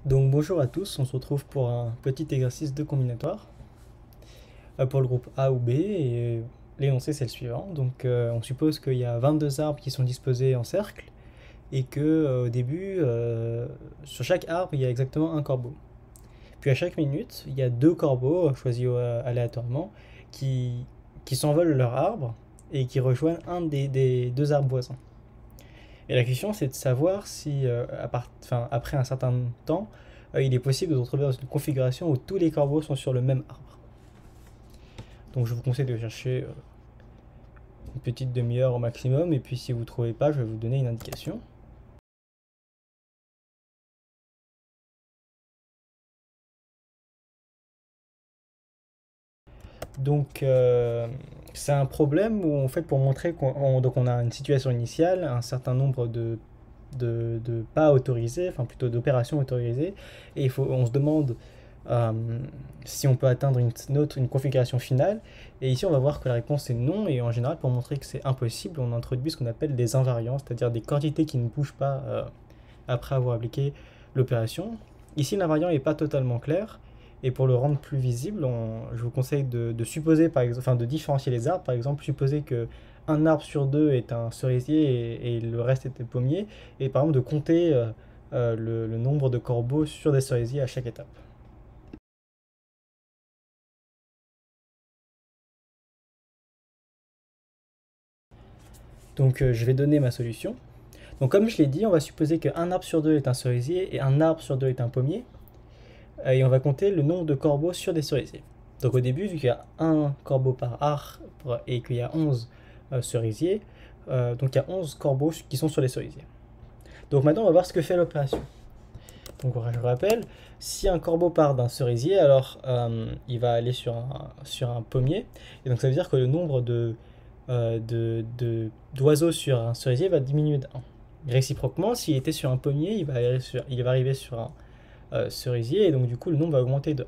Donc bonjour à tous, on se retrouve pour un petit exercice de combinatoire pour le groupe A ou B et l'énoncé c'est le suivant. Donc on suppose qu'il y a 22 arbres qui sont disposés en cercle et que au début sur chaque arbre il y a exactement un corbeau. Puis à chaque minute il y a deux corbeaux choisis aléatoirement qui, qui s'envolent de leur arbre et qui rejoignent un des deux arbres voisins. Et la question, c'est de savoir si, après un certain temps, il est possible de se retrouver dans une configuration où tous les corbeaux sont sur le même arbre. Donc je vous conseille de chercher une petite demi-heure au maximum, et puis si vous ne trouvez pas, je vais vous donner une indication. Donc c'est un problème où en fait pour montrer qu'on a une situation initiale, un certain nombre de pas autorisés, enfin plutôt d'opérations autorisées, et on se demande euh, si on peut atteindre une configuration finale. Et ici, on va voir que la réponse est non. Et en général, pour montrer que c'est impossible, on introduit ce qu'on appelle des invariants, c'est-à-dire des quantités qui ne bougent pas après avoir appliqué l'opération. Ici, l'invariant n'est pas totalement clair. Et pour le rendre plus visible, je vous conseille de supposer, par exemple, enfin de différencier les arbres. Par exemple, supposer que un arbre sur deux est un cerisier et le reste est des pommiers. Et par exemple, de compter le nombre de corbeaux sur des cerisiers à chaque étape. Donc je vais donner ma solution. Donc comme je l'ai dit, on va supposer qu'un arbre sur deux est un cerisier et un arbre sur deux est un pommier. Et on va compter le nombre de corbeaux sur des cerisiers. Donc au début, vu qu'il y a un corbeau par arbre et qu'il y a 11 cerisiers, donc il y a 11 corbeaux qui sont sur les cerisiers. Donc maintenant, on va voir ce que fait l'opération. Donc je rappelle, si un corbeau part d'un cerisier, alors il va aller sur un pommier. Et donc ça veut dire que le nombre d'oiseaux sur un cerisier va diminuer d'un. Réciproquement, s'il était sur un pommier, il va arriver sur un cerisier, et donc du coup le nombre va augmenter de 1.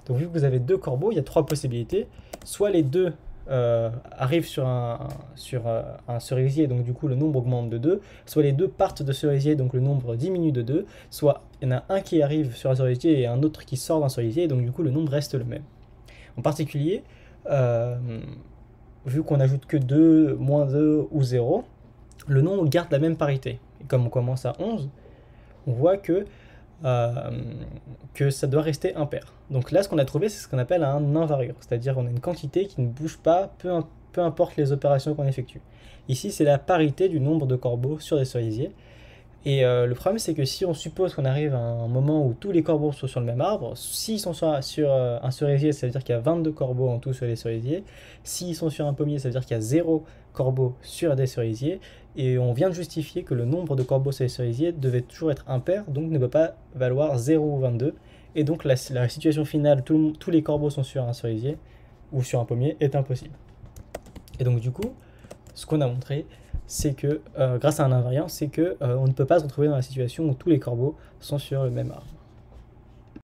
Donc vu que vous avez deux corbeaux, il y a trois possibilités. Soit les deux arrivent sur un cerisier, donc du coup le nombre augmente de 2, soit les deux partent de cerisier, donc le nombre diminue de 2, soit il y en a un qui arrive sur un cerisier et un autre qui sort d'un cerisier, et donc du coup le nombre reste le même. En particulier, euh, vu qu'on n'ajoute que 2, moins 2 ou 0, le nombre garde la même parité. Et comme on commence à 11, on voit euh, que ça doit rester impair. Donc là, ce qu'on a trouvé, c'est ce qu'on appelle un invariant, c'est-à-dire on a une quantité qui ne bouge pas, peu importe les opérations qu'on effectue. Ici, c'est la parité du nombre de corbeaux sur des cerisiers. Et le problème, c'est que si on suppose qu'on arrive à un moment où tous les corbeaux sont sur le même arbre, s'ils sont sur un cerisier, ça veut dire qu'il y a 22 corbeaux en tout sur les cerisiers. S'ils sont sur un pommier, ça veut dire qu'il y a 0 corbeaux sur des cerisiers. Et on vient de justifier que le nombre de corbeaux sur les cerisiers devait toujours être impair, donc ne peut pas valoir 0 ou 22. Et donc la situation finale, tous les corbeaux sont sur un cerisier ou sur un pommier, est impossible. Et donc du coup, ce qu'on a montré, c'est que grâce à un invariant, c'est que on ne peut pas se retrouver dans la situation où tous les corbeaux sont sur le même arbre.